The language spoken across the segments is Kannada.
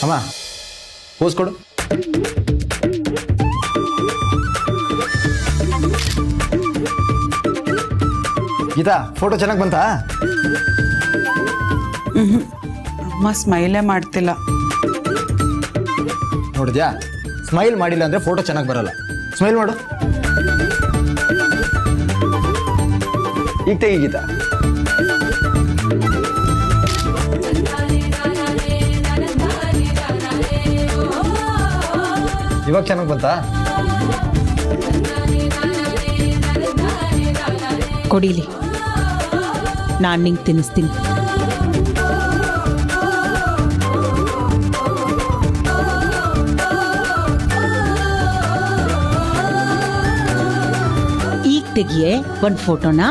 ಅಮ್ಮ ಪೋಸ್ ಕೊಡು. ಗೀತಾ ಫೋಟೋ ಚೆನ್ನಾಗಿ ಬಂತಾ? ಅಮ್ಮ ಸ್ಮೈಲೇ ಮಾಡ್ತಿಲ್ಲ. ನೋಡಿದ್ಯಾ, ಸ್ಮೈಲ್ ಮಾಡಿಲ್ಲ ಅಂದ್ರೆ ಫೋಟೋ ಚೆನ್ನಾಗಿ ಬರಲ್ಲ. ಸ್ಮೈಲ್ ಮಾಡು. ಈಗ ತೆಗಿ ಗೀತಾ. ಇವಾಗ ಚೆನ್ನಾಗಿ ಬಂತಾ? ಕೊಡಿಲಿ, ನಾನು ನಿಂಗೆ ತಿನ್ನಿಸ್ತೀನಿ. ಈಗ ತೆಗಿಯೇ ಒಂದು ಫೋಟೋನ.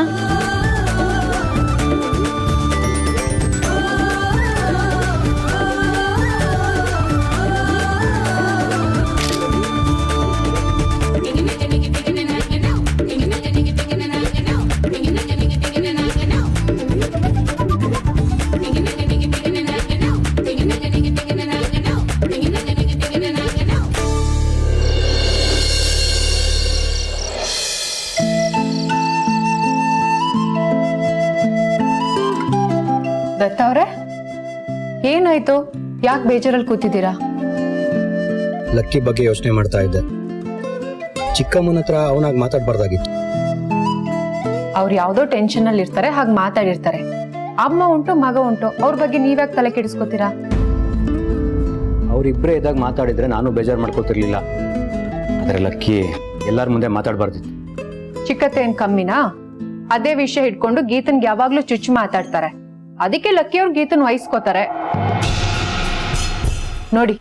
ದತ್ತ ಅವ್ರೆ, ಏನಾಯ್ತು? ಯಾಕೆ ಬೇಜಾರಲ್ಲಿ ಕೂತಿದ್ದೀರಾ? ಲಕ್ಕಿ ಬಗ್ಗೆ ಯೋಚನೆ ಮಾಡ್ತಾ ಇದ್ದೆ. ಚಿಕ್ಕಮ್ಮನ ಹತ್ರ ಅವನಾಗಿ ಮಾತಾಡ್ಬಾರ್ದಾಗಿತ್ತು. ಅವ್ರು ಯಾವ್ದೋ ಟೆನ್ಷನ್ ಅಲ್ಲಿ ಇರ್ತಾರೆ, ಹಾಗೆ ಮಾತಾಡಿರ್ತಾರೆ. ಅಮ್ಮ ಉಂಟು, ಮಗ ಉಂಟು, ಅವ್ರ ಬಗ್ಗೆ ನೀವ್ಯಾಕೆ ತಲೆ ಕೆಡಿಸ್ಕೋತೀರಾ? ಅವ್ರಿಬ್ರೇ ಇದ್ದಾಗ ಮಾತಾಡಿದ್ರೆ ನಾನು ಬೇಜಾರು ಮಾಡ್ಕೊತಿರ್ಲಿಲ್ಲ. ಆದ್ರೆ ಲಕ್ಕಿ ಎಲ್ಲರ ಮುಂದೆ ಮಾತಾಡ್ಬಾರ್ದಿತ್ತು. ಚಿಕ್ಕತ್ತೆ ಏನ್ ಕಮ್ಮಿನಾ? ಅದೇ ವಿಷಯ ಇಟ್ಕೊಂಡು ಗೀತನ್ಗೆ ಯಾವಾಗ್ಲೂ ಚುಚ್ಚು ಮಾತಾಡ್ತಾರೆ. ಅದಕ್ಕೆ ಲಕ್ಕಿಯವ್ರು ಗೀತನ್ ವಹಿಸ್ಕೋತಾರೆ. ನೋಡಿ,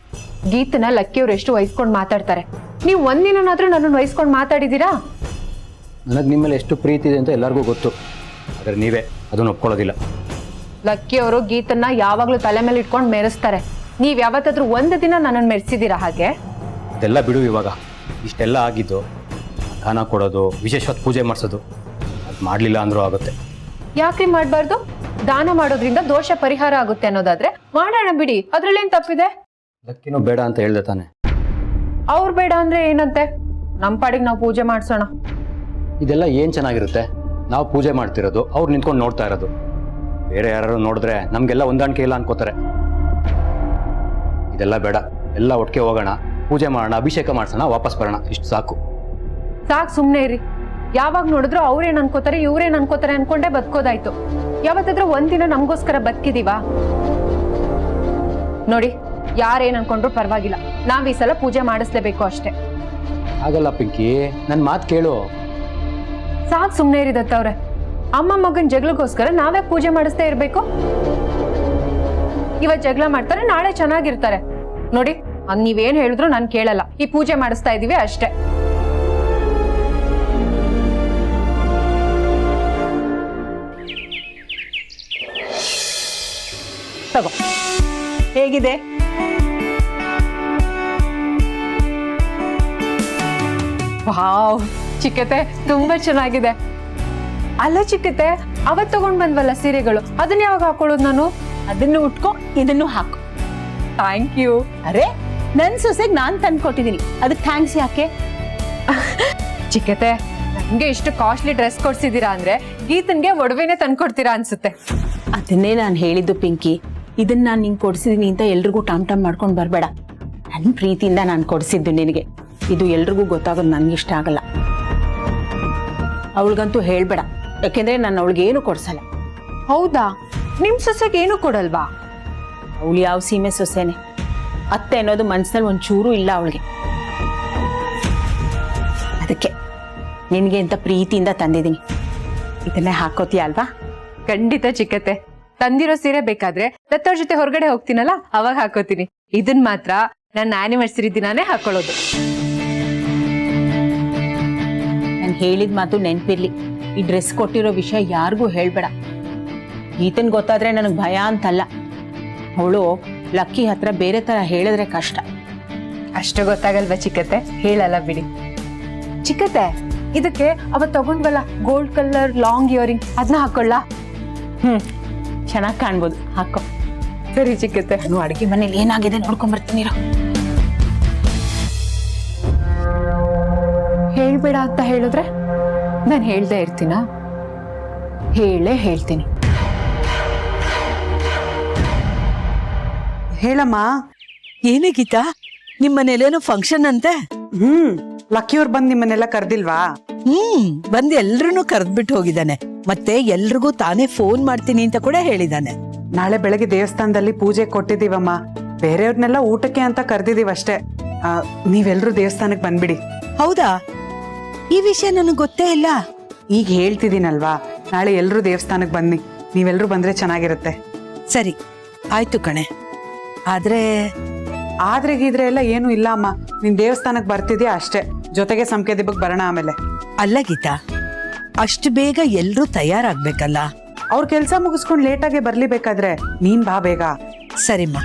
ಗೀತನ ಲಕ್ಕಿಯವ್ರು ಎಷ್ಟು ವಹಿಸ್ಕೊಂಡು ಮಾತಾಡ್ತಾರೆ. ನೀವು ಒಂದಿನಾದ್ರೂ ನನ್ನನ್ನು ವಹಿಸ್ಕೊಂಡು ಮಾತಾಡಿದೀರಾ? ನನಗೆ ನಿಮ್ಮಲ್ಲಿ ಎಷ್ಟು ಪ್ರೀತಿ ಇದೆ ಅಂತ ಎಲ್ಲರಿಗೂ ಗೊತ್ತು. ಆದ್ರೆ ನೀವೇ ಅದನ್ನು ಒಪ್ಕೊಳ್ಳೋದಿಲ್ಲ. ಲಕ್ಕಿಯವರು ಗೀತನ್ನ ಯಾವಾಗ್ಲೂ ತಲೆ ಮೇಲೆ ಇಟ್ಕೊಂಡು ಮೆರೆಸ್ತಾರೆ. ನೀವ್ ಯಾವತ್ತಾದ್ರೂ ಒಂದು ದಿನ ನನ್ನನ್ನು ಮೆರೆಸಿದೀರಾ ಹಾಗೆ? ಅದೆಲ್ಲ ಬಿಡು. ಇವಾಗ ಇಷ್ಟೆಲ್ಲ ಆಗಿದ್ದು, ದಾನ ಕೊಡೋದು, ವಿಶೇಷವಾದ ಪೂಜೆ ಮಾಡಿಸೋದು, ಅದು ಮಾಡಲಿಲ್ಲ ಅಂದ್ರೂ ಆಗುತ್ತೆ. ಯಾಕ್ರಿ ಮಾಡ್ಬಾರ್ದು? ದಾನ ಮಾಡೋದ್ರಿಂದ ದೋಷ ಪರಿಹಾರ ಆಗುತ್ತೆ ಅನ್ನೋದಾದ್ರೆ ಮಾಡೋಣ ಬಿಡಿ, ಅದ್ರಲ್ಲೇನ್ ತಪ್ಪಿದೆ? ಲಕ್ಕಿನೂ ಬೇಡ ಅಂತ ಹೇಳ್ದೆ ತಾನೆ. ಅವ್ರು ಬೇಡ ಅಂದ್ರೆ ಏನಂತೆ? ನಮ್ ಪಾಡಿಗೆ ನಾವು ಪೂಜೆ ಮಾಡ್ಸೋಣ. ಇದೆಲ್ಲ ಏನ್ ಚೆನ್ನಾಗಿರುತ್ತೆ? ನಾವು ಪೂಜೆ ಮಾಡ್ತಿರೋದು, ಅವ್ರು ನಿಂತ್ಕೊಂಡು ನೋಡ್ತಾ ಇರೋದು. ಬೇರೆ ಯಾರು ನೋಡಿದ್ರೆ ನಮ್ಗೆಲ್ಲ ಹೊಂದಾಣಿಕೆ ಇಲ್ಲ ಅನ್ಕೋತಾರೆ. ಇದೆಲ್ಲ ಬೇಡ, ಎಲ್ಲ ಒಟ್ಟಿಗೆ ಹೋಗೋಣ, ಪೂಜೆ ಮಾಡೋಣ, ಅಭಿಷೇಕ ಮಾಡ್ಸೋಣ, ವಾಪಸ್ ಬರೋಣ. ಇಷ್ಟು ಸಾಕು. ಸಾಕು, ಸುಮ್ನೆ ಇರಿ. ಯಾವಾಗ ನೋಡಿದ್ರು ಅವ್ರೇನ್ ಅನ್ಕೋತಾರೆ, ಇವ್ರೇನ್ ಅನ್ಕೋತಾರೆ ಅನ್ಕೊಂಡೆ ಬದುಕೋದಾಯ್ತು. ಯಾವತ್ತಾದ್ರೂ ಒಂದಿನ ನಮ್ಗೋಸ್ಕರ ಬದುಕಿದೀವಾ? ನೋಡಿ, ಯಾರೇನ್ ಅನ್ಕೊಂಡ್ರು ಪರವಾಗಿಲ್ಲ, ನಾವ್ ಈ ಸಲ ಪೂಜೆ ಮಾಡಿಸ್ಲೇಬೇಕು ಅಷ್ಟೇ. ಆಗಲ್ಲ ಪಿಂಕಿ, ನನ್ ಮಾತು ಕೇಳು. ಸಾಕು, ಸುಮ್ನೆ ಇರಿ ದತ್ತವ್ರೆ. ಅಮ್ಮ ಮಗನ್ ಜಗಳಕ್ಕೋಸ್ಕರ ನಾವೇ ಪೂಜೆ ಮಾಡಿಸ್ತಾ ಇರ್ಬೇಕು? ಇವತ್ ಜಗಳ ಮಾಡ್ತಾರೆ, ನಾಳೆ ಚೆನ್ನಾಗಿರ್ತಾರೆ. ನೋಡಿ, ನೀವೇನ್ ಹೇಳಿದ್ರು ನಾನ್ ಕೇಳಲ್ಲ. ಈ ಪೂಜೆ ಮಾಡಿಸ್ತಾ ಇದೀವಿ ಅಷ್ಟೇ. ತಗೋ, ಹೇಗಿದೆ? ವಾವ್ ಚಿಕ್ಕತೆ, ತುಂಬಾ ಚೆನ್ನಾಗಿದೆ. ಅಲ್ಲ ಚಿಕ್ಕತೆ, ಅವತ್ ತಗೊಂಡ್ ಬಂದ್ವಲ್ಲ ಸೀರೆಗಳು, ಅದನ್ನ ಯಾವಾಗ ಹಾಕೊಳ್ಳೋದು ನಾನು? ಅದನ್ನು ಉಟ್ಕೋ, ಇದನ್ನು ಹಾಕು. Thank you. ಅರೆ, ನನ್ ಸೊಸೆಗೆ ನಾನ್ ತಂದ್ಕೊಟ್ಟಿದ್ದೀನಿ, ಅದಕ್ಕೆ ಥ್ಯಾಂಕ್ಸ್ ಯಾಕೆ? ಚಿಕ್ಕತೆ, ನನ್ಗೆ ಇಷ್ಟು ಕಾಸ್ಟ್ಲಿ ಡ್ರೆಸ್ ಕೊಡ್ಸಿದೀರಾ ಅಂದ್ರೆ ಗೀತನ್ಗೆ ಒಡವೆನೆ ತಂದ್ಕೊಡ್ತೀರಾ ಅನ್ಸುತ್ತೆ. ಅದನ್ನೇ ನಾನು ಹೇಳಿದ್ದು ಪಿಂಕಿ. ಇದನ್ನ ನಾನು ನಿಂಗೆ ಕೊಡ್ಸಿದೀನಿ ಅಂತ ಎಲ್ರಿಗೂ ಟಾಮ್ ಟಾಮ್ ಮಾಡ್ಕೊಂಡು ಬರಬೇಡ. ನನ್ನ ಪ್ರೀತಿಯಿಂದ ನಾನು ಕೊಡಿಸಿದ್ದು ನಿನಗೆ. ಇದು ಎಲ್ರಿಗೂ ಗೊತ್ತಾಗೋದು ನನಗೆ ಇಷ್ಟ ಆಗಲ್ಲ. ಅವಳಿಗಂತೂ ಹೇಳ್ಬೇಡ, ಯಾಕೆಂದ್ರೆ ನಾನು ಅವಳಿಗೇನು ಕೊಡ್ಸಲ್ಲ. ಹೌದಾ? ನಿಮ್ ಸೊಸೆಗೆ ಏನು ಕೊಡಲ್ವಾ? ಅವಳು ಯಾವ ಸೀಮೆ ಸೊಸೆನೆ, ಅತ್ತೆ ಅನ್ನೋದು ಮನ್ಸಿನಲ್ಲಿ ಒಂಚೂರು ಇಲ್ಲ ಅವಳಿಗೆ. ಅದಕ್ಕೆ ನಿನಗೆ ಅಂತ ಪ್ರೀತಿಯಿಂದ ತಂದಿದ್ದೀನಿ. ಇದನ್ನೇ ಹಾಕೋತೀಯ ಅಲ್ವಾ? ಖಂಡಿತ ಚಿಕ್ಕತೆ. ತಂದಿರೋ ಸೀರೆ ಬೇಕಾದ್ರೆ ದತ್ತವ್ರ ಜೊತೆ ಹೊರಗಡೆ ಹೋಗ್ತೀನಲ್ಲ, ಅವಾಗ ಹಾಕೋತೀನಿ. ಇದನ್ ಮಾತ್ರ ನನ್ನ ಆನಿವರ್ಸರಿ ದಿನಾನೇ ಹಾಕೊಳ್ಳೋದು. ನಾನು ಹೇಳಿದ ಮಾತು ನೆನ್ಪಿರ್ಲಿ. ಈ ಡ್ರೆಸ್ ಕೊಟ್ಟಿರೋ ವಿಷಯ ಯಾರಿಗೂ ಹೇಳ್ಬೇಡ. ಗೀತನ್ ಗೊತ್ತಾದ್ರೆ ನನಗೆ ಭಯ ಅಂತಲ್ಲ, ಅವಳು ಲಕ್ಕಿ ಹತ್ರ ಬೇರೆ ತರ ಹೇಳಿದ್ರೆ ಕಷ್ಟ. ಅಷ್ಟು ಗೊತ್ತಾಗಲ್ವಾ ಚಿಕ್ಕತೆ? ಹೇಳಲ್ಲ ಬಿಡಿ. ಚಿಕ್ಕತೆ, ಇದಕ್ಕೆ ಅವತ್ ತಗೊಂಡ್ವಲ್ಲ ಗೋಲ್ಡ್ ಕಲರ್ ಲಾಂಗ್ ಇಯರಿಂಗ್, ಅದನ್ನ ಹಾಕೊಳ್ಳ? ಚೆನ್ನಾಗಿ ಕಾಣ್ಬೋದು, ಹಾಕೋ. ಸರಿ ಚಿಕ್ಕತ್ತೆ. ನಾನು ಅಡುಗೆ ಮನೇಲಿ ಏನಾಗಿದೆ ನೋಡ್ಕೊಂಡ್ ಬರ್ತೀನಿ. ಹೇಳ್ಬೇಡ ಅಂತ ಹೇಳಿದ್ರೆ ನಾನು ಹೇಳ್ದೆ ಇರ್ತೀನ? ಹೇಳ್ತೀನಿ. ಹೇಳಮ್ಮ. ಏನೇ ಗೀತಾ, ನಿಮ್ಮನೇಲೇನೋ ಫಂಕ್ಷನ್ ಅಂತೆ? ಲಕ್ಕಿಯವ್ರು ಬಂದ್ ನಿಮ್ಮನ್ನೆಲ್ಲ ಕರ್ದಿಲ್ವಾ? ಬಂದು ಎಲ್ರನ್ನೂ ಕರೆದ್ಬಿಟ್ಟು ಹೋಗಿದ್ದಾನೆ. ಮತ್ತೆ ಎಲ್ರಿಗೂ ತಾನೇ ಫೋನ್ ಮಾಡ್ತೀನಿ ಅಂತ ಕೂಡ ಹೇಳಿದಾನೆ. ನಾಳೆ ಬೆಳಗ್ಗೆ ದೇವಸ್ಥಾನದಲ್ಲಿ ಪೂಜೆ ಕೊಟ್ಟಿದೀವಮ್ಮ. ಬೇರೆಯವ್ರನ್ನೆಲ್ಲ ಊಟಕ್ಕೆ ಅಂತ ಕರ್ದಿದೀವ ಅಷ್ಟೇ. ನೀವೆಲ್ರೂ ದೇವಸ್ಥಾನಕ್ಕೆ ಬಂದ್ಬಿಡಿ. ಹೌದಾ? ಈ ವಿಷಯ ನನಗೆ ಗೊತ್ತೇ ಇಲ್ಲ. ಈಗ ಹೇಳ್ತಿದ್ದೀನಲ್ವಾ, ನಾಳೆ ಎಲ್ರೂ ದೇವಸ್ಥಾನಕ್ಕೆ ಬನ್ನಿ. ನೀವೆಲ್ರೂ ಬಂದ್ರೆ ಚೆನ್ನಾಗಿರುತ್ತೆ. ಸರಿ ಆಯ್ತು ಕಣೆ. ಆದ್ರೆ ಗೀದ್ರೆ ಎಲ್ಲ ಏನು ಇಲ್ಲ ಅಮ್ಮ. ನೀನ್ ದೇವಸ್ಥಾನಕ್ಕೆ ಬರ್ತಿದ್ಯಾ ಅಷ್ಟೇ. ಜೊತೆಗೆ ಸಂಕೇತಿಬಕ್ ಬರೋಣ ಆಮೇಲೆ. ಅಲ್ಲ ಗೀತಾ, ಅಷ್ಟು ಬೇಗ ಎಲ್ರೂ ತಯಾರಾಗ್ಬೇಕಲ್ಲ? ಅವ್ರ ಕೆಲ್ಸ ಮುಗಿಸ್ಕೊಂಡ್ ಲೇಟಾಗೆ ಬರ್ಲಿಬೇಕಾದ್ರೆ ನೀನ್ ಬಾ ಬೇಗ. ಸರಿಮ್ಮ,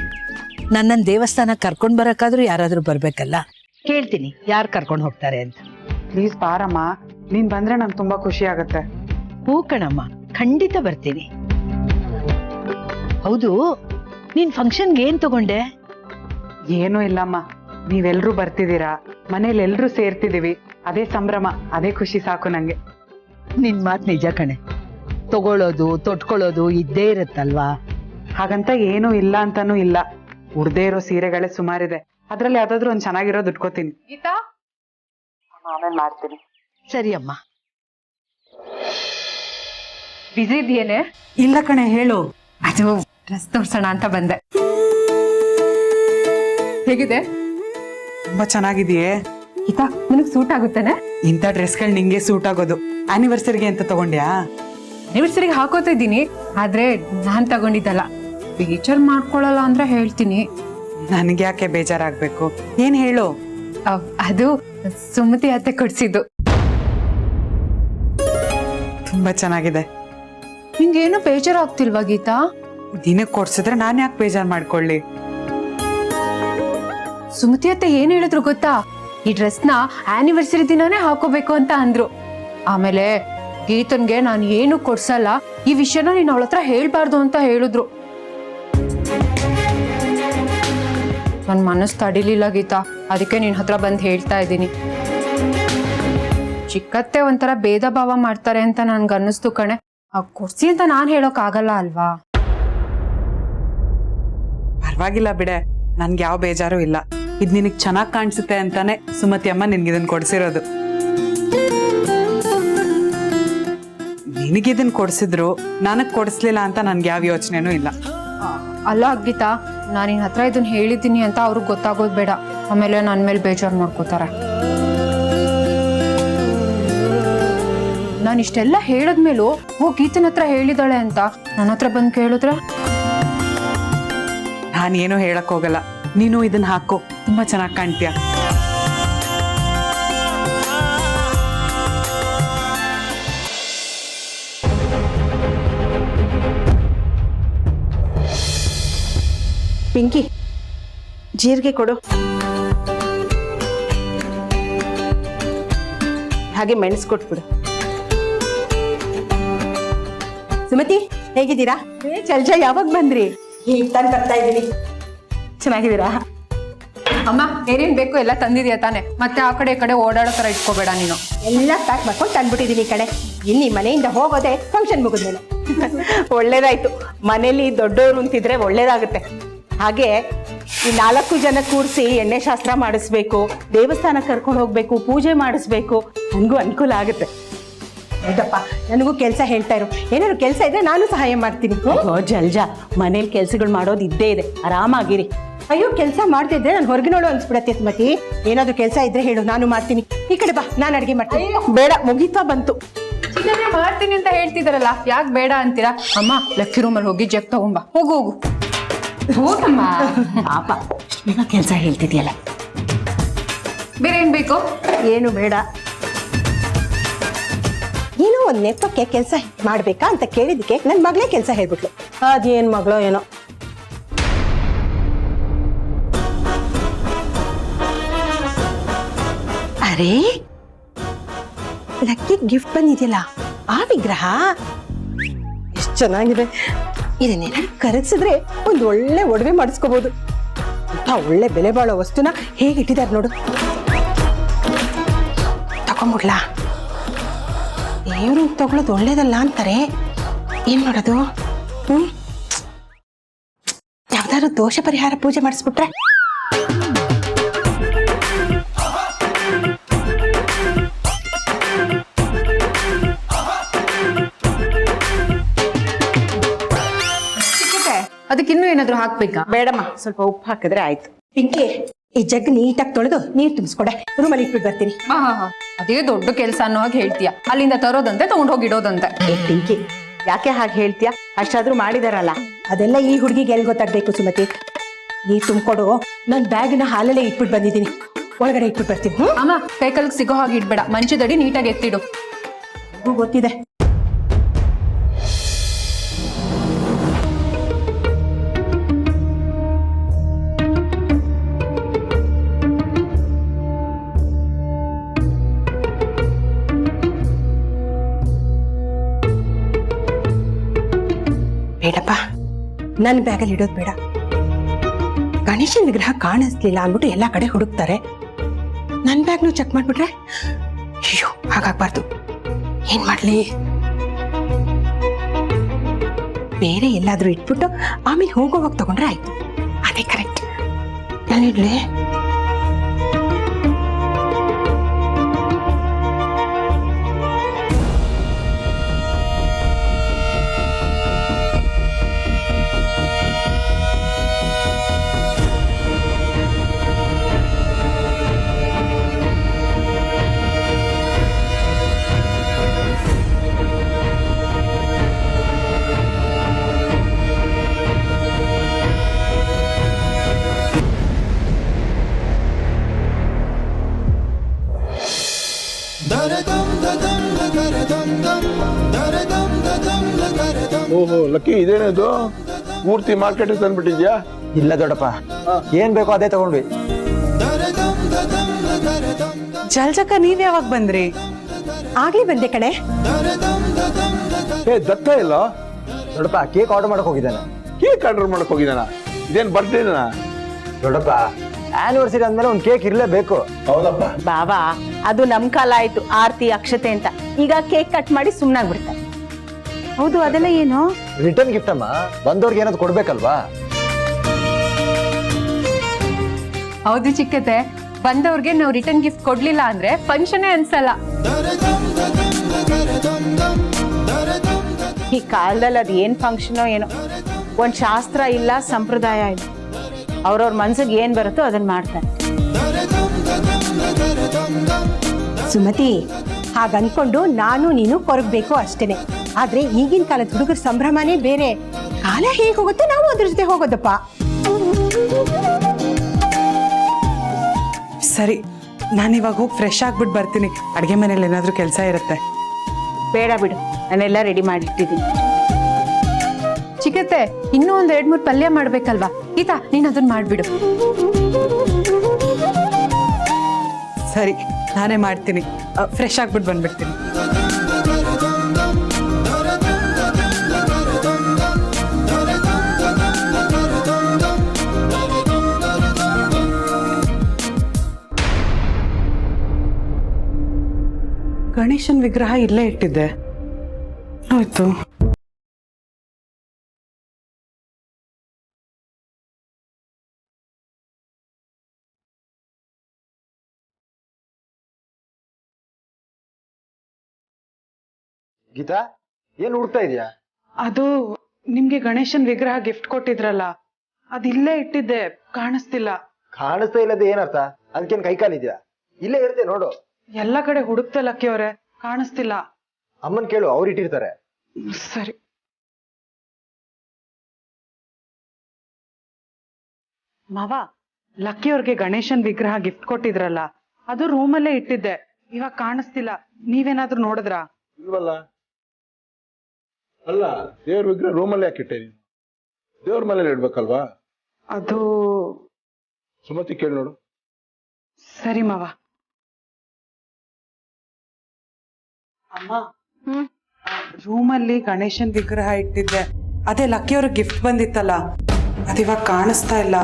ನನ್ನನ್ನು ದೇವಸ್ಥಾನ ಕರ್ಕೊಂಡ್ ಬರಕಾದ್ರೂ ಯಾರಾದ್ರೂ ಬರ್ಬೇಕಲ್ಲ. ಕೇಳ್ತೀನಿ ಯಾರು ಕರ್ಕೊಂಡು ಹೋಗ್ತಾರೆ ಅಂತ. ಪ್ಲೀಸ್ ಬಾರಮ್ಮ. ನೀನ್ ಬಂದ್ರೆ ನಂಗೆ ತುಂಬಾ ಖುಷಿ ಆಗತ್ತೆ. ಹೂ ಕಣಮ್ಮ, ಖಂಡಿತ ಬರ್ತೀನಿ. ಹೌದು, ನೀನ್ ಫಂಕ್ಷನ್ಗೆ ಏನ್ ತಗೊಂಡೆ? ಏನೂ ಇಲ್ಲಮ್ಮ. ನೀವೆಲ್ರೂ ಬರ್ತಿದ್ದೀರಾ, ಮನೇಲಿ ಎಲ್ರೂ ಸೇರ್ತಿದೀವಿ. ಅದೇ ಸಂಭ್ರಮ, ಅದೇ ಖುಷಿ ಸಾಕು ನಂಗೆ. ನಿನ್ ಮಾತ್ ನಿಜ ಕಣೆ. ತಗೊಳ್ಳೋದು ತೊಟ್ಕೊಳ್ಳೋದು ಇದ್ದೇ ಇರುತ್ತಲ್ವಾ? ಹಾಗಂತ ಏನೂ ಇಲ್ಲ ಅಂತಾನೂ ಇಲ್ಲ. ಉಡ್ದೇ ಇರೋ ಸೀರೆಗಳೇ ಸುಮಾರಿದೆ. ಅದ್ರಲ್ಲಿ ಯಾವ್ದಾದ್ರು ಒಂದ್ ಚೆನ್ನಾಗಿರೋದು ಉಟ್ಕೋತೀನಿ. ಗೀತಾ, ಆಮೇಲೆ ಮಾಡ್ತೀನಿ. ಸರಿ ಅಮ್ಮ. ಬಿಸಿ ಇದೆಯೇನೆ? ಇಲ್ಲ ಕಣೆ, ಹೇಳು. ಅದು ಡ್ರೆಸ್ ತೋರ್ಸೋಣ ಅಂತ ಬಂದೆ. ಹೇಗಿದೆ? ತುಂಬಾ ಚೆನ್ನಾಗಿದೆಯೇ. ಗೀತಾ, ನಿನಗ್ ಸೂಟ್ ಆಗುತ್ತೇನೆ? ಇಂಥ ಡ್ರೆಸ್ಗಳು ನಿಂಗೆ ಸೂಟ್ ಆಗೋದು. ಆನಿವರ್ಸರಿಗೆ ಅಂತ ತಗೊಂಡ್ಯಾ? ಆನಿವರ್ಸರಿಗೆ ಹಾಕೋತಾ ಇದ್ದೀನಿ, ಆದ್ರೆ ನಾನ್ ತಗೊಂಡಿದ್ದಲ್ಲ. ಬೇಜಾರ್ ಮಾಡ್ಕೊಳಲ್ಲ ಅಂದ್ರೆ ಹೇಳ್ತೀನಿ. ನನ್ಗೆ ಯಾಕೆ ಬೇಜಾರಾಗ್ಬೇಕು? ಏನ್ ಹೇಳು. ಅದು ಸುಮತಿ ಅತ್ತೆ ಕೊಡ್ಸಿದ್ದು. ತುಂಬಾ ಚೆನ್ನಾಗಿದೆ. ನಿಂಗೇನು ಬೇಜಾರಾಗ್ತಿಲ್ವಾ ಗೀತಾ? ದಿನಕ್ಕೆ ಕೊಡ್ಸಿದ್ರೆ ನಾನ್ ಯಾಕೆ ಬೇಜಾರ್ ಮಾಡ್ಕೊಳ್ಳಿ? ಸುಮತಿ ಅತ್ತೆ ಏನ್ ಹೇಳಿದ್ರು ಗೊತ್ತಾ? ಈ ಡ್ರೆಸ್ನ ಆನಿವರ್ಸರಿ ದಿನಾನೇ ಹಾಕೋಬೇಕು ಅಂತ ಅಂದ್ರು. ಆಮೇಲೆ ಗೀತನ್ಗೆ ನಾನು ಏನು ಕೊಡ್ಸಲ್ಲ, ಈ ವಿಷಯನ ನೀನ್ ಅವಳ ಹತ್ರ ಹೇಳ್ಬಾರ್ದು ಅಂತ ಹೇಳಿದ್ರು. ನನ್ ಮನಸ್ಸು ತಡಿಲಿಲ್ಲ ಗೀತಾ, ಅದಕ್ಕೆ ನಿನ್ ಹತ್ರ ಬಂದು ಹೇಳ್ತಾ ಇದ್ದೀನಿ. ಚಿಕ್ಕತ್ತೆ ಒಂಥರ ಭೇದ ಭಾವ ಮಾಡ್ತಾರೆ ಅಂತ ನನ್ಗನ್ನಿಸ್ತು ಕಣೆ. ಕೊಡ್ಸಿ ಅಂತ ನಾನ್ ಹೇಳೋಕ್ ಆಗಲ್ಲ ಅಲ್ವಾ? ಪರವಾಗಿಲ್ಲ ಬಿಡೆ, ನನ್ಗೆ ಯಾವ ಬೇಜಾರು ಇಲ್ಲ. ಇದ್ ನಿನಗ್ ಚೆನ್ನಾಗ್ ಕಾಣಿಸುತ್ತೆ ಅಂತಾನೆ ಸುಮತಿ ಅಮ್ಮ ನಿನ್ಗೆ ಇದನ್ ಕೊಡ್ಸಿರೋದು. ನಿನಗಿದನ್ ಕೊಡ್ಸಿದ್ರು, ನನಗ್ ಕೊಡಿಸ್ಲಿಲ್ಲ ಅಂತ ನನ್ಗೆ ಯಾವ ಯೋಚನೆನೂ ಇಲ್ಲ. ಅಲ್ಲ ಗೀತಾ, ನಾನು ನಿನ್ನ ಹತ್ರ ಇದನ್ನ ಹೇಳಿದ್ದೀನಿ ಅಂತ ಅವ್ರಿಗೆ ಗೊತ್ತಾಗೋದು ಬೇಡ. ಆಮೇಲೆ ನನ್ನ ಮೇಲೆ ಬೇಜಾರು ಮಾಡ್ಕೋತಾರೆ. ನಾನು ಇಷ್ಟೆಲ್ಲ ಹೇಳಿದ್ಮೇಲೂ ಗೀತನ ಹತ್ರ ಹೇಳಿದಾಳೆ ಅಂತ ನನ್ನ ಹತ್ರ ಬಂದು ಕೇಳಿದ್ರೆ? ನಾನೇನು ಹೇಳಕ್ ಹೋಗಲ್ಲ. ನೀನು ಇದನ್ನ ಹಾಕೋ, ತುಂಬಾ ಚೆನ್ನಾಗಿ ಕಾಣ್ತೀಯ. ಪಿಂಕಿ, ಜೀರಿಗೆ ಕೊಡು. ಹಾಗೆ ಮೆಣಸು ಕೊಟ್ಬಿಡು. ಸುಮತಿ, ಹೇಗಿದ್ದೀರಾ? ಜಲ್ಜಾ ಯಾವಾಗ ಬಂದ್ರಿ? ಈಗ ತಾನು ಬರ್ತಾ ಇದ್ದೀನಿ. ಚೆನ್ನಾಗಿದ್ದೀರಾ? ಅಮ್ಮ, ಏನೇನ್ ಬೇಕು ಎಲ್ಲ ತಂದಿದ್ಯಾ ತಾನೆ? ಮತ್ತೆ ಆ ಕಡೆ ಈ ಕಡೆ ಓಡಾಡೋ ತರ ಇಟ್ಕೋಬೇಡ ನೀನು. ಎಲ್ಲ ಪ್ಯಾಕ್ ಮಾಡ್ಕೊಂಡು ತಂದ್ಬಿಟ್ಟಿದ್ದೀನಿ ಈ ಕಡೆ. ಇಲ್ಲಿ ಮನೆಯಿಂದ ಹೋಗೋದೆ ಫಂಕ್ಷನ್ ಮುಗಿದ್ಮೇಲೆ. ಒಳ್ಳೇದಾಯ್ತು. ಮನೇಲಿ ದೊಡ್ಡವರು ಅಂತಿದ್ರೆ ಒಳ್ಳೇದಾಗುತ್ತೆ. ಹಾಗೆ ಈ 4 ಜನ ಕೂರಿಸಿ ಎಣ್ಣೆ ಶಾಸ್ತ್ರ ಮಾಡಿಸ್ಬೇಕು, ದೇವಸ್ಥಾನ ಕರ್ಕೊಂಡು ಹೋಗ್ಬೇಕು, ಪೂಜೆ ಮಾಡಿಸ್ಬೇಕು. ನನಗೂ ಅನುಕೂಲ ಆಗುತ್ತೆ. ಹೌದಪ್ಪ, ನನಗೂ ಕೆಲಸ ಹೇಳ್ತಾ ಇರು. ಏನಾದ್ರು ಕೆಲಸ ಇದ್ರೆ ನಾನು ಸಹಾಯ ಮಾಡ್ತೀನಿ. ಜಲ್ಜಾ, ಮನೇಲಿ ಕೆಲ್ಸಗಳು ಮಾಡೋದು ಇದ್ದೇ ಇದೆ, ಆರಾಮಾಗಿರಿ. ಅಯ್ಯೋ, ಕೆಲಸ ಮಾಡ್ತಿದ್ರೆ ನಾನು ಹೊರಗಿನೋಳು ಅನ್ಸ್ಬಿಡತ್ತೆ ಸುಮತಿ. ಏನಾದ್ರು ಕೆಲಸ ಇದ್ರೆ ಹೇಳು, ನಾನು ಮಾಡ್ತೀನಿ. ಈ ಕಡೆ ಬಾ, ನಾನು ಅಡುಗೆ ಮಾಡ್ತೀನಿ. ಬೇಡ, ಮುಗಿತಾ ಬಂತು. ಮಾಡ್ತೀನಿ ಅಂತ ಹೇಳ್ತಿದಾರಲ್ಲ, ಯಾಕೆ ಬೇಡ ಅಂತೀರಾ? ಅಮ್ಮ, ಲಕ್ಕಿ ರೂಮಲ್ಲಿ ಹೋಗಿ ಜಗ್ ತಗೊಂಬ. ಹೋಗು ಹೋಗು. ಹೋಗಮ್ಮ. ಪಾಪ, ಕೆಲಸ ಹೇಳ್ತಿದ್ಯಲ್ಲ. ಬೇರೆ ಏನ್ ಬೇಕು? ಏನು ಬೇಡ. ಏನೋ ಒಂದು ನೆಪಕ್ಕೆ ಕೆಲಸ ಮಾಡ್ಬೇಕಾ ಅಂತ ಕೇಳಿದಕ್ಕೆ ನನ್ನ ಮಗಳೇ ಕೆಲಸ ಹೇಳ್ಬಿಟ್ಲು. ಅದೇನ್ ಮಗಳೋ ಏನೋ. ಅರೇ, ಲಕ್ಕಿ ಗಿಫ್ಟ್ ಬಂದಿದೆಯಲ್ಲ, ಆ ವಿಗ್ರಹ ಎಷ್ಟು ಚೆನ್ನಾಗಿದೆ. ಇದನ್ನೇನಾದ್ರು ಕರಗಿಸಿದ್ರೆ ಒಂದು ಒಳ್ಳೆ ಒಡವೆ ಮಾಡಿಸ್ಕೋಬಹುದು. ಅಂತ ಒಳ್ಳೆ ಬೆಲೆ ಬಾಳೋ ವಸ್ತುನ ಹೇಗಿಟ್ಟಿದ್ದಾರೆ ನೋಡು. ತಗೊಂಬಿಡ್ಲಾ? ಇವ್ರು ತಗೊಳ್ಳೋದು ಒಳ್ಳೇದಲ್ಲ ಅಂತಾರೆ. ಏನ್ ಮಾಡೋದು? ಯಾವ್ದಾದ್ರು ದೋಷ ಪರಿಹಾರ ಪೂಜೆ ಮಾಡಿಸ್ಬಿಟ್ರೆ? ಅದಕ್ಕಿನ್ನೂ ಏನಾದ್ರು ಹಾಕ್ಬೇಕಾ? ಬೇಡಮ್ಮ, ಸ್ವಲ್ಪ ಉಪ್ಪು ಹಾಕಿದ್ರೆ ಆಯ್ತು. ಪಿಂಕಿ, ಈ ಜಗ್ ನೀಟಾಗಿ ತೊಳೆದು ನೀರ್ ತುಂಬಿಸ್ಕೊಡೆ, ರೂಮಲ್ಲಿ ಇಟ್ಬಿಟ್ಟು ಬರ್ತೀನಿ. ಅದೇ ದೊಡ್ಡ ಕೆಲಸ ಅನ್ನೋ ಹಾಗೆ ಹೇಳ್ತೀಯ. ಅಲ್ಲಿಂದ ತರೋದಂತೆ ತಗೊಂಡ್ ಹೋಗಿ ಇಡೋದಂತೆ. ಪಿಂಕಿ, ಯಾಕೆ ಹಾಗೆ ಹೇಳ್ತೀಯ? ಅಷ್ಟಾದ್ರೂ ಮಾಡಿದಾರಲ್ಲ. ಅದೆಲ್ಲ ಈ ಹುಡುಗಿಗೆ ಎಲ್ಲಿ ಗೊತ್ತಾಗ್ಬೇಕು ಸುಮತಿ. ನೀರ್ ತುಂಬಿಕೊಡು, ನನ್ ಬ್ಯಾಗಿನ ಹಾಲಲ್ಲೇ ಇಟ್ಬಿಟ್ಟು ಬಂದಿದ್ದೀನಿ, ಒಳಗಡೆ ಇಟ್ಬಿಟ್ಟು ಬರ್ತೀನಿ. ಅಮ್ಮ, ಕೈಕಲ್ಗೆ ಸಿಗೋ ಹಾಗೆ ಇಡ್ಬೇಡ, ಮಂಚದಡಿ ನೀಟಾಗಿ ಎತ್ತಿಡು. ಗೊತ್ತಿದೆ. ಬೇಡಪ್ಪ, ನನ್ನ ಬ್ಯಾಗಲ್ಲಿ ಇಡೋದು ಬೇಡ. ಗಣೇಶನ ವಿಗ್ರಹ ಕಾಣಿಸ್ಲಿಲ್ಲ ಅಂದ್ಬಿಟ್ಟು ಎಲ್ಲಾ ಕಡೆ ಹುಡುಕ್ತಾರೆ. ನನ್ನ ಬ್ಯಾಗ್ನು ಚೆಕ್ ಮಾಡ್ಬಿಟ್ರೆ ಅಯ್ಯೋ, ಹಾಗಾಗ್ಬಾರ್ದು. ಏನ್ ಮಾಡ್ಲಿ? ಬೇರೆ ಎಲ್ಲಾದ್ರೂ ಇಟ್ಬಿಟ್ಟು ಆಮೇಲೆ ಹೋಗೋವಾಗ ತಗೊಂಡ್ರೆ ಆಯ್ತು. ಅದೇ ಕರೆಕ್ಟ್. ನಾನಿಡ್ಲಿ? ಓಹೋ ಲಕ್ಕಿ, ಇದೇನದು ಪೂರ್ತಿ ಮಾರ್ಕೆಟ್ ತಂದ್ಬಿಟ್ಟಿದ್ಯಾ? ಇಲ್ಲ ದೊಡ್ಡಪ್ಪ, ಏನ್ ಬೇಕೋ ಅದೇ ತಗೊಂಡ್ವಿ. ಜಲ್ಜಕ್ಕ, ನೀವ್ ಯಾವಾಗ ಬಂದ್ರಿ? ಆಗ್ಲೇ ಬಂದೆ ಕಣೆ. ಏ ದತ್ತ ಇಲ್ಲ? ದೊಡ್ಡಪ್ಪ ಕೇಕ್ ಆರ್ಡರ್ ಮಾಡಕ್ ಹೋಗಿದ್ದಾನೆ. ಕೇಕ್ ಆರ್ಡರ್ ಮಾಡಕ್ ಹೋಗಿದಾನ? ಇದೇನ್ ಬರ್ಡೇನ? ದೊಡ್ಡಪ್ಪ, ಆನಿವರ್ಸರಿ ಅಂದ್ಮೇಲೆ ಒಂದ್ ಕೇಕ್ ಇರ್ಲೇಬೇಕು. ಹೌದಪ್ಪ. ಬಾಬಾ, ಅದು ನಮ್ ಕಾಲ ಆಯ್ತು, ಆರ್ತಿ ಅಕ್ಷತೆ ಅಂತ. ಈಗ ಕೇಕ್ ಕಟ್ ಮಾಡಿ ಸುಮ್ನಾಗ್ಬಿಡ್ತಾರೆ. ಹೌದು, ಅದೆಲ್ಲ ಏನು? ರಿಟರ್ನ್ ಗಿಫ್ಟ್ ಅಮ್ಮ, ಬಂದವ್ರಿಗೆ ಏನಾದ್ರು ಕೊಡ್ಬೇಕಲ್ವಾ? ಹೌದು ಚಿಕ್ಕತೆ, ಬಂದವ್ರಿಗೆ ನಾವು ರಿಟರ್ನ್ ಗಿಫ್ಟ್ ಕೊಡ್ಲಿಲ್ಲ ಅಂದ್ರೆ ಫಂಕ್ಷನ್ ಅನ್ಸಲ್ಲ. ಈ ಕಾಲದಲ್ಲಿ ಅದ್ ಏನ್ ಫಂಕ್ಷನೋ ಏನೋ, ಒಂದ್ ಶಾಸ್ತ್ರ ಇಲ್ಲ, ಸಂಪ್ರದಾಯ ಇಲ್ಲ. ಅವ್ರವ್ರ ಮನ್ಸಿಗೆ ಏನ್ ಬರುತ್ತೋ ಅದನ್ನ ಮಾಡ್ತಾರೆ. ಸುಮತಿ, ಹಾಗನ್ಕೊಂಡು ನಾನು ನೀನು ಕೊರಗಬೇಕು ಅಷ್ಟೇನೆ. ಆದ್ರೆ ಈಗಿನ ಕಾಲದ ಹುಡುಗರ ಸಂಭ್ರಮನೇ ಬೇರೆ. ಕಾಲ ಹೇಗೆ ಹೋಗುತ್ತೋ ನಾವು ಅದ್ರ ಜೊತೆ ಹೋಗೋದಪ್ಪ. ಸರಿ, ನಾನಿವಾಗ ಹೋಗಿ ಫ್ರೆಶ್ ಆಗ್ಬಿಟ್ಟು ಬರ್ತೀನಿ. ಅಡ್ಗೆ ಮನೇಲಿ ಏನಾದ್ರೂ ಕೆಲಸ ಇರುತ್ತೆ. ಬೇಡ ಬಿಡು, ನಾನೆಲ್ಲ ರೆಡಿ ಮಾಡಿಟ್ಟಿದ್ದೀನಿ. ಚಿಕ್ಕತ್ತೆ, ಇನ್ನೂ ಒಂದ್ 2-3 ಪಲ್ಯ ಮಾಡ್ಬೇಕಲ್ವಾ? ಗೀತಾ, ನೀನ್ ಅದನ್ನ ಮಾಡ್ಬಿಡು. ಸರಿ, ನಾನೇ ಮಾಡ್ತೀನಿ. ಫ್ರೆಶ್ ಆಗ್ಬಿಟ್ಟು ಬಂದ್ಬಿಡ್ತೀನಿ. ಗಣೇಶನ್ ವಿಗ್ರಹ ಇಲ್ಲೇ ಇಟ್ಟಿದ್ದೆ, ಆಯ್ತು. ಗೀತಾ, ಏನ್ ಹುಡುಕ್ತಾ ಇದೀಯಾ? ಅದು ನಿಮ್ಗೆ ಗಣೇಶನ್ ವಿಗ್ರಹ ಗಿಫ್ಟ್ ಕೊಟ್ಟಿದ್ರಲ್ಲ, ಅದಿಲ್ಲೇ ಇಟ್ಟಿದ್ದೆ, ಕಾಣಿಸ್ತಿಲ್ಲ. ಕಾಣಿಸ್ತಾ ಇಲ್ಲದೆ ಏನರ್ಥ? ಅದಕ್ಕೇನ್ ಕೈಕಾಲಿದ್ಯಾ? ಇಲ್ಲೇ ಇರುತ್ತೆ ನೋಡು. ಎಲ್ಲ ಕಡೆ ಹುಡುಕ್ತೆ ಲಕ್ಕಿ ಅವ್ರೆ, ಕಾಣಿಸ್ತಿಲ್ಲ. ಅಮ್ಮನ್ ಕೇಳು, ಅವ್ರು ಇಟ್ಟಿರ್ತಾರೆ. ಸರಿ. ಮಾವ, ಲಕ್ಕಿ ಅವ್ರಿಗೆ ಗಣೇಶನ್ ವಿಗ್ರಹ ಗಿಫ್ಟ್ ಕೊಟ್ಟಿದ್ರಲ್ಲ, ಅದು ರೂಮಲ್ಲೇ ಇಟ್ಟಿದ್ದೆ, ಇವಾಗ ಕಾಣಿಸ್ತಿಲ್ಲ. ನೀವೇನಾದ್ರೂ ನೋಡಿದ್ರಾ? ಇಲ್ವಲ್ಲ. ಅಲ್ಲ, ದೇವ್ರ ವಿಗ್ರಹ ರೂಮಲ್ಲಿ ಯಾಕಿಟ್ಟೆ ನೀನು? ದೇವ್ರ ಮನೇಲಿ ಇಡ್ಬೇಕಲ್ವಾ? ಅದು ಸುಮತಿ ಕೇಳಿ ನೋಡು. ಸರಿ ಮಾವ. ಅಮ್ಮ, ರೂಮಲ್ಲಿ ಗಣೇಶನ್ ವಿಗ್ರಹ ಇಟ್ಟಿದ್ದೆ, ಅದೇ ಲಕ್ಕಿಯವ್ರಿಗೆ ಗಿಫ್ಟ್ ಬಂದಿತ್ತಲ್ಲ ಅದಿವಾಗ ಕಾಣಿಸ್ತಾ ಇಲ್ಲ.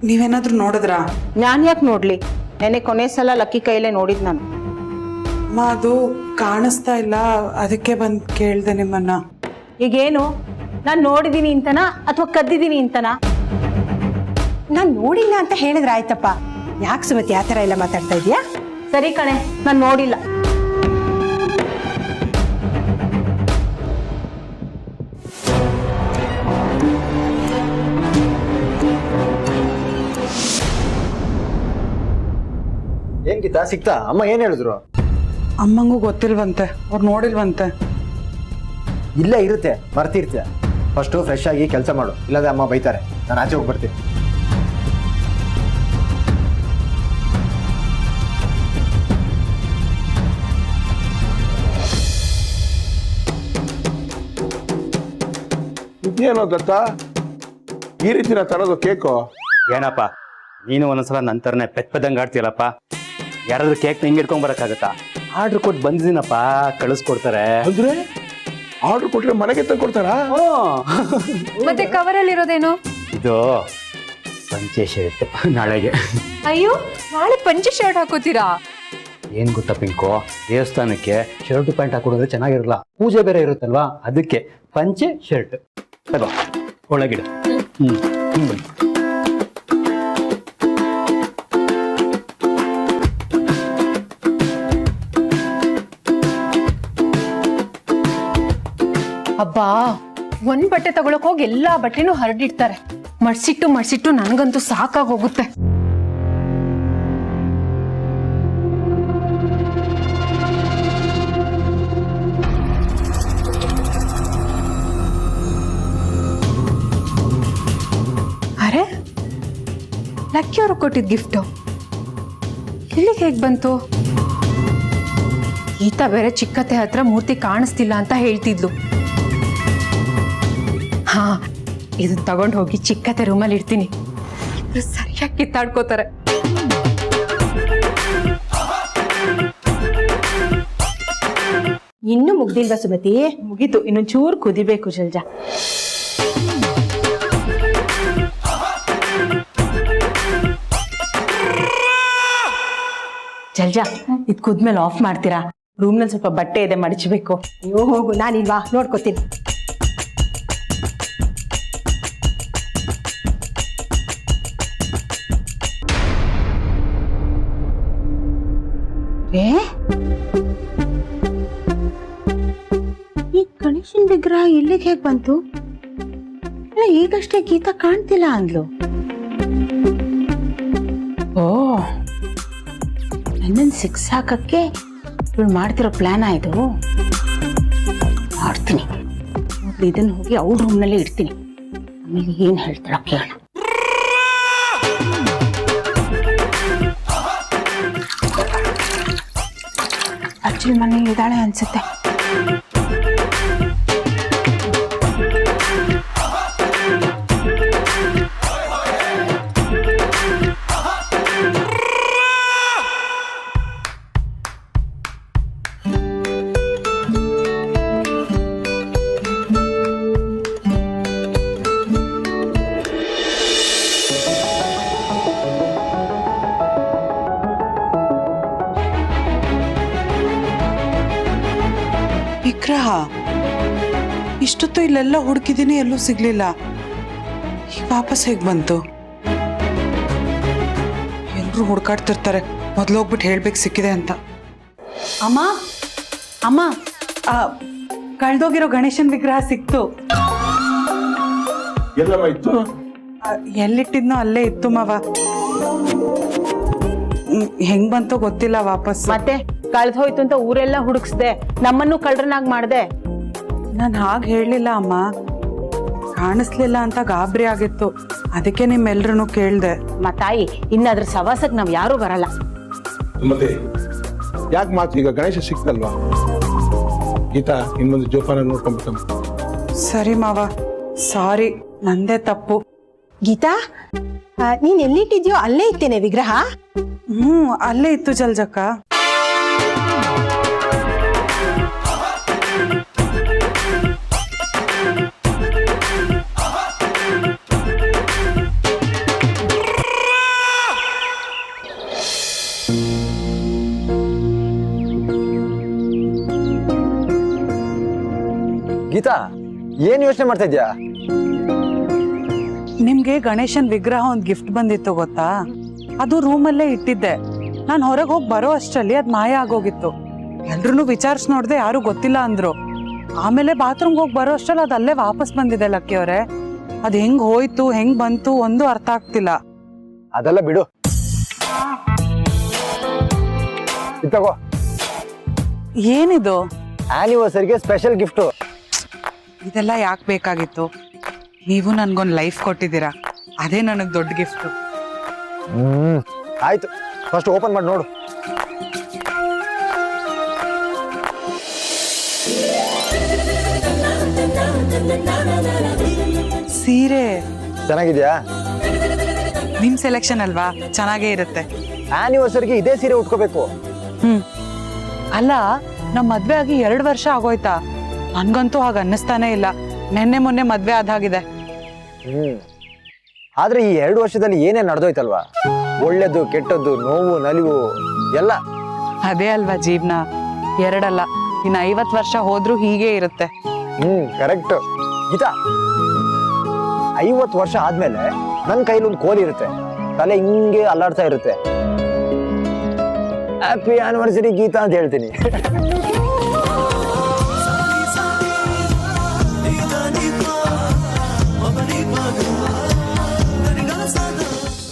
ನೀವೇನಾದ್ರೂ ನೋಡಿದ್ರಾ? ನಾನು ಯಾಕೆ ನೋಡ್ಲಿ? ನೆನ್ನೆ ಕೊನೆ ಸಲ ಲಕ್ಕಿ ಕೈಲೇ ನೋಡಿದ್ ನಾನು. ಅಮ್ಮ ಅದು ಕಾಣಿಸ್ತಾ ಇಲ್ಲ, ಅದಕ್ಕೆ ಬಂದು ಕೇಳ್ದೆ ನಿಮ್ಮನ್ನ. ಈಗೇನು, ನಾನು ನೋಡಿದೀನಿ ಅಂತನಾ ಅಥವಾ ಕದ್ದಿದ್ದೀನಿ ಅಂತನಾ? ನಾನು ನೋಡಿಲ್ಲ ಅಂತ ಹೇಳಿದ್ರೆ ಆಯ್ತಪ್ಪ, ಯಾಕೆ ಸುಮತಿ ಆ ಥರ ಎಲ್ಲ ಮಾತಾಡ್ತಾ ಇದೀಯಾ? ಸರಿ ಕಣೆ, ನಾನು ನೋಡಿಲ್ಲ. ಏನ್ ಗೀತಾ ಸಿಕ್ತಾ? ಅಮ್ಮ ಏನ್ ಹೇಳಿದ್ರು? ಅಮ್ಮಂಗೂ ಗೊತ್ತಿಲ್ವಂತೆ, ಅವ್ರು ನೋಡಿಲ್ವಂತೆ. ಇಲ್ಲೇ ಇರುತ್ತೆ, ಮರ್ತಿರ್ತೀಯ. ಫಸ್ಟು ಫ್ರೆಶ್ ಆಗಿ ಕೆಲಸ ಮಾಡು, ಇಲ್ಲಾಂದ್ರೆ ಅಮ್ಮ ಬೈತಾರೆ. ನಾನು ಆಚೆ ಹೋಗಿ ಬರ್ತೀನಿ. ಇದೇನೋ ದತ್ತ, ಈ ರೀತಿನ ತರೋದು ಕೇಕು? ಏನಪ್ಪ ನೀನು ಒಂದೊಂದ್ಸಲ ನಂತರನೇ ಪೆದ್ದಂಗೆ ಆಡ್ತೀಯಲ್ಲಪ್ಪ. ಯಾರಾದ್ರೂ ಕೇಕ್ನ ಹಿಂಗೆ ಇಟ್ಕೊಂಡ್ ಬರಕ್ಕಾಗತ್ತಾ? ಆರ್ಡ್ರ್ ಕೊಟ್ಟು ಬಂದಿದ್ದೀನಪ್ಪ, ಕಳಿಸ್ಕೊಡ್ತಾರೆ. ಅಂದ್ರೆ ಆರ್ಡರ್ ಕೊಟ್ರೆ ಮನೆಗೆ ತಂದ್ಕೊಡ್ತಾರಾ? ಮತ್ತೆ ಕವರಲ್ಲಿ ಇರೋದೇನು? ಇದು ಪಂಚೆ ಶರ್ಟ್ ನಾಳೆಗೆ. ಅಯ್ಯೋ, ನಾಳೆ ಪಂಚೆ ಶರ್ಟ್ ಹಾಕೋತೀರಾ? ಏನ್ ಗೊತ್ತಾ ಪಿಂಕು, ದೇವಸ್ಥಾನಕ್ಕೆ ಶರ್ಟ್ ಪ್ಯಾಂಟ್ ಹಾಕೊಡಿದ್ರೆ ಚೆನ್ನಾಗಿರಲ್ಲ, ಪೂಜೆ ಬೇರೆ ಇರುತ್ತಲ್ವಾ, ಅದಕ್ಕೆ ಪಂಚೆ ಶರ್ಟ್. ಅಲ್ವಾ, ಒಳಗಿಡ. ಅಬ್ಬಾ, ಒಂದ್ ಬಟ್ಟೆ ತಗೊಳಕ್ ಹೋಗಿ ಎಲ್ಲಾ ಬಟ್ಟೆನೂ ಹರಡಿಡ್ತಾರೆ. ಮಡ್ಸಿಟ್ಟು ನನ್ಗಂತೂ ಸಾಕಾಗಿ ಹೋಗುತ್ತೆ. ಅರೆ, ಲಕ್ಕಿಯವರು ಕೊಟ್ಟಿದ್ ಗಿಫ್ಟು ಇಲ್ಲಿಗೆ ಹೇಗ್ ಬಂತು? ಗೀತಾ ಬೇರೆ ಚಿಕ್ಕತ್ತೆ ಹತ್ರ ಮೂರ್ತಿ ಕಾಣಿಸ್ತಿಲ್ಲ ಅಂತ ಹೇಳ್ತಿದ್ಲು. ಹಾ, ಇದನ್ನ ತಗೊಂಡು ಹೋಗಿ ಚಿಕ್ಕತ್ತೆ ರೂಮಲ್ಲಿ ಇಡ್ತೀನಿ. ಇಬ್ರು ಸರಿಯಾಗಿ ಕಿತ್ತಾಡ್ಕೋತಾರೆ. ಇನ್ನೂ ಮುಗ್ದಿಲ್ವಾ ಸುಮತಿ? ಮುಗೀತು, ಇನ್ನೊಂಚೂರು ಕುದಿಬೇಕು ಜಲ್ಜಾ. ಜಲ್ಜಾ, ಇದು ಕುದ್ಮೇಲೆ ಆಫ್ ಮಾಡ್ತೀರಾ? ರೂಮ್ನಲ್ಲಿ ಸ್ವಲ್ಪ ಬಟ್ಟೆ ಇದೆ, ಮಡಚಬೇಕು. ಅಯ್ಯೋ ಹೋಗು, ನಾನಿಲ್ವಾ ನೋಡ್ಕೋತೀನಿ. ಈ ಗಣೇಶನ್ ವಿಗ್ರಹ ಇಲ್ಲಿಗೆ ಹೇಗ್ ಬಂತು? ಈಗಷ್ಟೇ ಗೀತಾ ಕಾಣ್ತಿಲ್ಲ ಅಂದ್ಲು. ಓ, ನನ್ನನ್ನು ಸಿಕ್ಸಾಕಕ್ಕೆ ಇವಳು ಮಾಡ್ತಿರೋ ಪ್ಲಾನ್ ಆಯ್ತು. ಮಾಡ್ತೀನಿ, ಇದನ್ನ ಹೋಗಿ ಅವ್ರ ರೂಮ್ನಲ್ಲೇ ಇಡ್ತೀನಿ. ಆಮೇಲೆ ಏನ್ ಹೇಳ್ತಾಳ ಕೇಳೋಣ. ಅಜ್ಜಿ ಮನೆ ಇದ್ದಾಳೆ ಅನ್ಸುತ್ತೆ. ವಿಗ್ರಹ ಇಷ್ಟೊತ್ತು ಇಲ್ಲೆಲ್ಲ ಹುಡುಕಿದೀನಿ, ಎಲ್ಲೂ ಸಿಗ್ಲಿಲ್ಲ. ಈಗ ವಾಪಸ್ ಹೇಗ್ ಬಂತು? ಎಲ್ರು ಹುಡ್ಕಾಡ್ತಿರ್ತಾರೆ, ಮೊದ್ಲೋಗ್ಬಿಟ್ಟು ಹೇಳ್ಬೇಕು ಸಿಕ್ಕಿದೆ ಅಂತ. ಅಮ್ಮ ಅಮ್ಮ, ಕಳ್ದೋಗಿರೋ ಗಣೇಶನ್ ವಿಗ್ರಹ ಸಿಕ್ತು. ಎಲ್ಲಮ್ಮ ಇತ್ತು? ಎಲ್ಲಿಟ್ಟಿದ್ನೋ ಅಲ್ಲೇ ಇತ್ತು ಮಾವ. ಹೆಂಗ್ ಬಂತೋ ಗೊತ್ತಿಲ್ಲ ವಾಪಸ್. ಮತ್ತೆ ಕಳ್ದ್ ಹೋಯ್ತು ಅಂತ ಊರೆಲ್ಲ ಹುಡುಕ್ಸ್ದೆ, ನಮ್ಮನ್ನು ಕಳ್ರನಾಗ್ ಮಾಡ್ದೆ. ನಾನು ಹಾಗೆ ಹೇಳಲಿಲ್ಲ ಅಮ್ಮ, ಕಾಣಿಸ್ಲಿಲ್ಲ ಅಂತ ಗಾಬರಿ ಆಗಿತ್ತು, ಅದಕ್ಕೆ ನಿಮ್ಮೆಲ್ರನ್ನು ಕೇಳ್ದೆ. ತಾಯಿ, ಇನ್ನಾದ್ರ ಸವಾಸಕ್ ನಾವ್ ಯಾರು ಬರಲ್ಲ. ಮತ್ತೆ ಯಾಕೆ ಮಾತು? ಈಗ ಗಣೇಶ ಸಿಕ್ತಲ್ವಾ? ಗೀತಾ, ಇನ್ಮುಂದೆ ಜೋಪಾನ ನೋಡ್ಕೊಂಡ್ಬಿಟ್ಟಮ್ಮ. ಸರಿ ಮಾವ, ಸಾರಿ, ನಂದೇ ತಪ್ಪು. ಗೀತಾ, ನೀನ್ ಎಲ್ಲಿಟ್ಟಿದ್ಯೋ ಅಲ್ಲೇ ಇತ್ತೇನೆ ವಿಗ್ರಹ? ಅಲ್ಲೇ ಇತ್ತು ಜಲ್ಜಕ್ಕ. ಗೀತಾ ಏನ್ ಯೋಚನೆ ಮಾಡ್ತಾ ಇದ್ಯಾ? ನಿಮ್ಗೆ ಗಣೇಶನ್ ವಿಗ್ರಹ ಒಂದು ಗಿಫ್ಟ್ ಬಂದಿತ್ತು ಗೊತ್ತಾ? ಅದು ರೂಮಲ್ಲೇ ಇಟ್ಟಿದ್ದೆ. ನಾನು ಹೊರಗೆ ಹೋಗಿ ಬರೋ ಅಷ್ಟರಲ್ಲಿ ಅದು ಮಾಯ ಆಗೋಗಿತ್ತು. ಎಲ್ರೂ ವಿಚಾರಿಸಿ ನೋಡ್ದೆ, ಯಾರು ಗೊತ್ತಿಲ್ಲ ಅಂದ್ರು. ಆಮೇಲೆ ಬಾತ್ರೂಮ್ಗೆ ಹೋಗಿ ಬರೋ ಅಷ್ಟರಲ್ಲಿ ಅದು ಅಲ್ಲೇ ವಾಪಸ್ ಬಂದಿದೆ ಲಕ್ಕಿ ಅವರೇ. ಅದು ಹೆಂಗ್ ಹೋಯ್ತು ಹೆಂಗ್ ಬಂತು ಒಂದು ಅರ್ಥ ಆಗ್ತಿಲ್ಲ. ಅದೆಲ್ಲ ಬಿಡು. ತಗೋ, ಏನಿದು? ಆನಿವರ್ಸರಿಗೆ ಸ್ಪೆಷಲ್ ಗಿಫ್ಟ್. ಇದೆಲ್ಲ ಯಾಕೆ ಬೇಕಾಗಿತ್ತು? ನೀವು ನನ್ಗೊಂದು ಲೈಫ್ ಕೊಟ್ಟಿದ್ದೀರಾ, ಅದೇ ನನಗೆ ದೊಡ್ಡ ಗಿಫ್ಟ್. ಆಯ್ತು, ಫಸ್ಟ್ ಓಪನ್ ಮಾಡಿ ನೋಡು. ಸೀರೆ ಚೆನ್ನಾಗಿದ್ಯಾ? ನಿಮ್ ಸೆಲೆಕ್ಷನ್ ಅಲ್ವಾ, ಚೆನ್ನಾಗೇ ಇರುತ್ತೆ. ಆನಿವರ್ಸರಿಗೆ ಇದೇ ಸೀರೆ ಉಟ್ಕೋಬೇಕು. ಅಲ್ಲ, ನಮ್ ಮದ್ವೆ ಆಗಿ 2 ವರ್ಷ ಆಗೋಯ್ತಾ? ನನ್ಗಂತೂ ಹಾಗ ಅನ್ನಿಸ್ತಾನೆ ಇಲ್ಲ. ನೆನ್ನೆ ಮೊನ್ನೆ ಮದ್ವೆ ಆದಾಗಿದೆ. ಆದ್ರೆ ಈ 2 ವರ್ಷದಲ್ಲಿ ಏನೇ ನಡೆದೋಯ್ತಲ್ವಾ, ಒಳ್ಳೇದು ಕೆಟ್ಟದ್ದು, ನೋವು ನಲಿವು ಎಲ್ಲ. ಅದೇ ಅಲ್ವಾ ಜೀವನ. 2 ಅಲ್ಲ, ಇನ್ನು 50 ವರ್ಷ ಹೋದ್ರೂ ಹೀಗೆ ಇರುತ್ತೆ. ಕರೆಕ್ಟ್ ಗೀತಾ. 50 ವರ್ಷ ಆದ್ಮೇಲೆ ನನ್ನ ಕೈಲಿ ಒಂದು ಕೋಲ್ ಇರುತ್ತೆ, ತಲೆ ಹಿಂಗೆ ಅಲ್ಲಾಡ್ತಾ ಇರುತ್ತೆ. ಹ್ಯಾಪಿ ಆನಿವರ್ಸರಿ ಗೀತಾ ಅಂತ ಹೇಳ್ತೀನಿ. Bye.